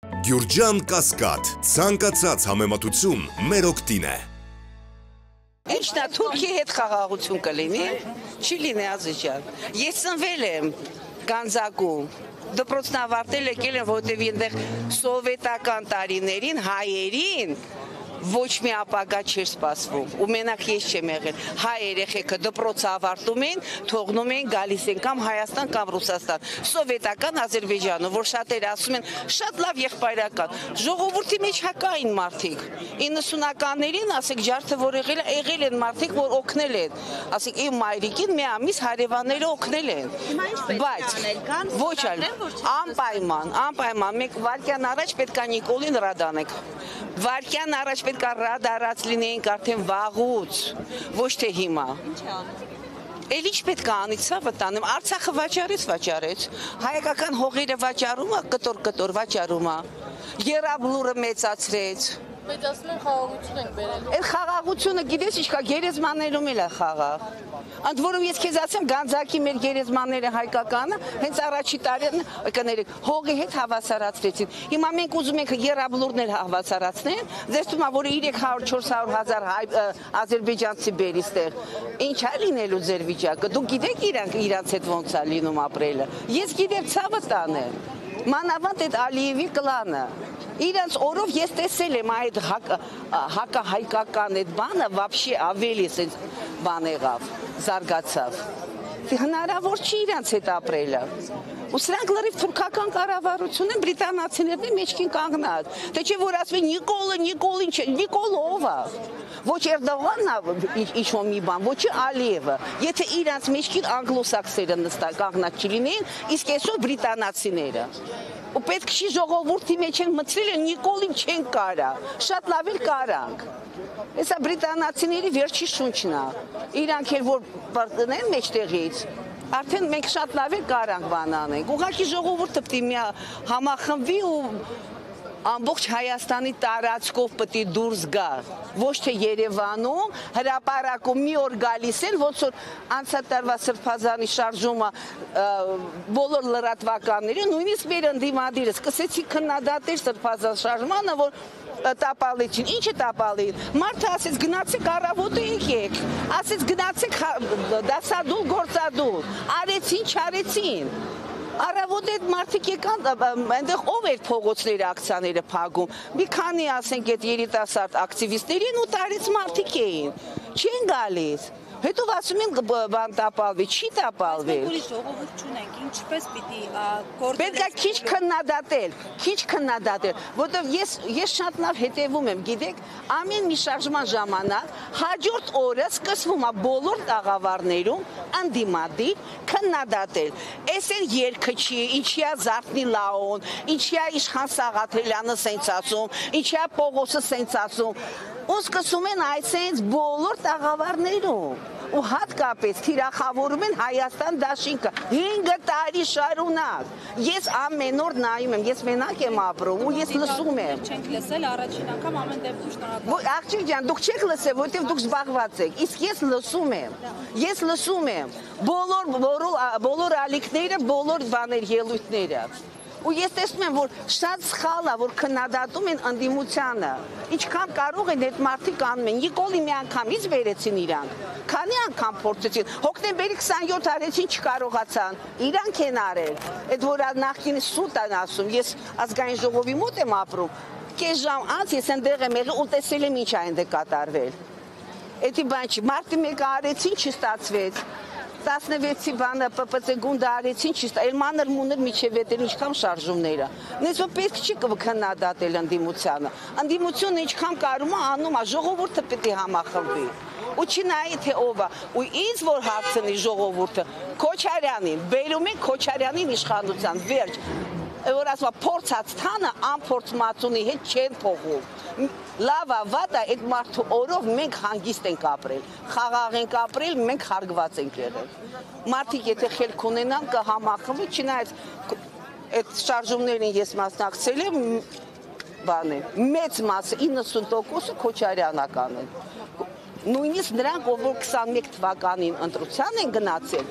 Գյուրջան Կասկադ, ցանկացած համեմատություն մեր օգտին է։ Ինչն է Թուրքիայի հետ խաղաղություն կլինի, չի լինի Ազիջան։ Ես ծնվել եմ Գանձակում, դպրոցն ավարտել եկել եմ, որտեղ այնտեղ սովետական տարիներին հայերին ոչ մի ապագա չէր սպասվում, ու մենակ ես չեմ եղել, հայ երեխեքը դպրոցը ավարտում են, թողնում են, գալիս են կամ Հայաստան կամ Ռուսաստան, սովետական Ադրբեջանը, որ շատերը ասում են, շատ լավ եղբայրական, ժողովրդի մեջ հակային մարդիկ, 90-ականներին, ասեք, ջարդը, որ եղել են մարդիկ, որ օգնել են, ասեք, իմ մայրիկին մի ամիս հարևանները օգնել են, բայց ոչ այլ, անպայման, մեկ վարկյան առաջ պետք է Նիկոլին ռադանեք, վարկյան առաջ պետք է ռադարած լինեինք արդեն վաղուց, ոչ թե հիմա։ Էլ ինչ պետք է անի, ցավը տանեմ, Արցախը վաճառեց, հայկական հողերը վաճառում է, կտոր վաճառում է, Եռաբլուրը մեծացրեց։ Բայց ասում են խաղաղություն ենք բերել։ Այդ խաղաղությունը գիտես ինչքա գերեզմաններում էլ է խաղաղ։ Ընդ որում ես քեզ ասեմ Գանձակի մեր գերեզմանները հայկականը հենց առաջի տարին կներեք հողի հետ հավասարացրեցին։ Հիմա մենք ուզում ենք Եռաբլուրներ հավասարացնեն, ձեզ թվում է որ 300-400 հազար ադրբեջանցի բերի ստեղ։ Ինչ է լինելու ձեր վիճակը։ Դուք գիտեք իրանց հետ ոնց է լինում ապրելը։ Ես գիտեմ ցավը տանեմ։ Մանավանդ այդ Ալիևի կլանը։ Իրանց օրով ես տեսել եմ այդ հակահայկական այդ բանը вообще ավելի սենց բան եղավ, զարգացավ։ Հնարավոր չի իրանց հետ ապրելը։ Ու սրանք լրիվ թուրքական կառավարություն են, բրիտանացիներն են մեջքին կանգնած։ Թե չէ որ ասվեն Նիկոլին չէ, Նիկոլը ով է։ Ոչ Էրդողանն է ինչ-որ մի բան, ոչ Ալիևը։ Եթե իրանց մեջքին անգլոսաքսերը կանգնած չլինեին, իսկ այսօր բրիտանացիները։ Ու պետք չի ժողովրդի մեջ են մտցրել են Նիկոլին չեն կարա, շատ լավ էլ կարանք։ Հեսա բրիտանացիների վերջի շունչն է, իրանք էլ որ պարտնեն մեջտեղից, արդեն մենք շատ լավ էլ կարանք բան անենք, ուղղակի ժողովուրդը պտի մի համախմբվի ու ամբողջ Հայաստանի տարածքով պտի դուրս գա, ոչ թե Երևանում, հրապարակում մի օր գալիս են, ոնց որ անցած տարվա Սրբազանի շարժումը բոլոր լրատվականները, նույնիսկ մեր ընդդիմադիրը սկսեցի քննադատել Սրբազան շարժմանը, որ տապալեցին, ինչ է տապալին, մարդը ասեց գնացեք առավոտը եկեք, ասեց գնացեք դասադուլ, գործադուլ, արեցին, չարեցին, առավոտ այդ մարդիկ եկան, այնտեղ ով էր փողոցները ակցիաները փակում, մի քանի ասենք այդ երիտասարդ ակտիվիստներին ու տարեց մարդիկ էին, չեն գալիս, հետո ասում են բան տապալվի, չի տապալվի։ Ուրիշ ժողովուրդ չունենք, ինչպես պիտի գործել։ Պետք է քիչ քննադատել, որտեղ ես շատ լավ հետևում եմ, գիտեք, ամեն մի շարժման ժամանակ հաջորդ օրը սկսվում է բոլոր տաղավարներում ընդդիմադիր քննադատել։ Էս են երգը չի, ինչի է Զարթնի Լաոն, ինչի է Իշխան Սաղաթելյանը սենց ասում, ինչի է Պողոսը սենց ասում։ Ու սկսում են այսենց բոլոր տաղավարներում ու հատկապես թիրախավորում են Հայաստան դաշինքը 5 տարի շարունակ։ Ես ամեն օր նայում եմ, ես մենակ եմ ապրում ու ես լսում եմ։ Չենք լսել առաջին անգամ ամեն դեպքում շնորհակալ։ Աղջիկ ջան, դուք չեք լսել, որովհետև դուք զբաղված եք։ Իսկ ես լսում եմ բոլոր ալիքները, բոլոր բաներ, ելույթները։ Ու ես տեսնում եմ, որ շատ սխալ է, որ քննադատում են ընդդիմությանը։ Ինչքան կարող են այդ մարդիկ անում են։ Նիկոլի մի անգամից բերեցին իրանք։ Քանի անգամ փորձեցին։ Հոկտեմբերի 27 արեցին, չկարողացան։ Իրանք են արել։ Այդ որ նախկին սուտ են ասում։ Ես ազգային ժողովի մոտ եմ ապրում։ Կես ժամ անց ես այնտեղ եմ եղել ու տեսել եմ ինչ է այնտեղ կատարվել։ Էդի բան չի, մարտի 1-ը արեցին, չստացվեց։ 16-ի բանը ՊՊՑ գունդը արեցին, այլ մանր-մունր միջև հետեր ինչքան շարժումները։ Նենց որ պետք չի քննադատել ընդդիմությանը։ Ընդդիմությունը ինչքան կարում է անում է, ժողովուրդը պետք է համախմբվի։ Ու չնայի թե ով է, ու ինձ որ հարցնի ժողովուրդը, Քոչարյանին, բերում են Քոչարյանին իշխանության, վերջ։ Որ ասում փորձած թանը անփորձ մածունի հետ չեն փողում։ Լավ է, վատ է, այդ մարդու օրով մենք հանգիստ ենք ապրել, խաղաղ ենք ապրել, մենք հարգված ենք եղել։ Մարդիկ եթե խելք ունենան կհամախմբվի, չնայած այդ շարժումներին ես մասնակցել եմ, մեծ մասը 90%-ը Քոչարյանական են։ Նույնիսկ նրանք, ով որ 21 թվականին ընտրության են գնացել,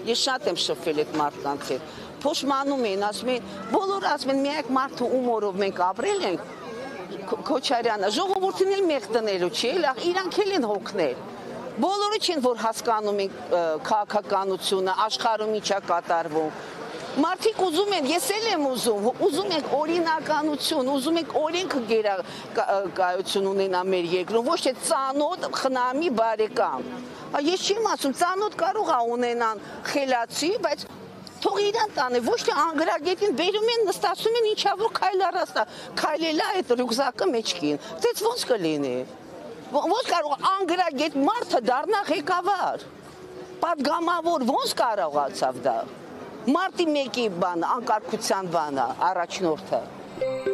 ես շատ եմ շփվել այդ մարդկանց հետ, փոշմանում են, ասում են, բոլորը ասում են, միակ մարդը ումորով մենք ապրել ենք, Քոչարյանը, ժողովուրդին էլ մեկ տնելու չի, իրանք էլ են հոգնել։ Բոլորը չեն, որ հասկանում են քաղաքականությունը, աշխարհում ինչ է կատարվում։ Մարդիկ ուզում են, ես էլ եմ ուզում ենք օրինականություն, ուզում ենք օրենքը գերակայություն ունենա մեր երկրում, ոչ թե ծանոթ խնամի բարեկամ։ Ես չեմ ասում, ծանոթ կարող է ունենան խելացի, բայց թող իրան տանը, ոչ թե անգրագետին բերում են, նստացում են, ինչա որ քայլ առաստա, քայլելա այդ ռյուկզակը մեջքին, դες ոնց կլինի, ոնց կարող անգրագետ մարդը դառնա ղեկավար, պատգամավոր, ոնց կարողացավ դա, մարտի մեկի բանը, անկարգության բանը, առաջնորդը։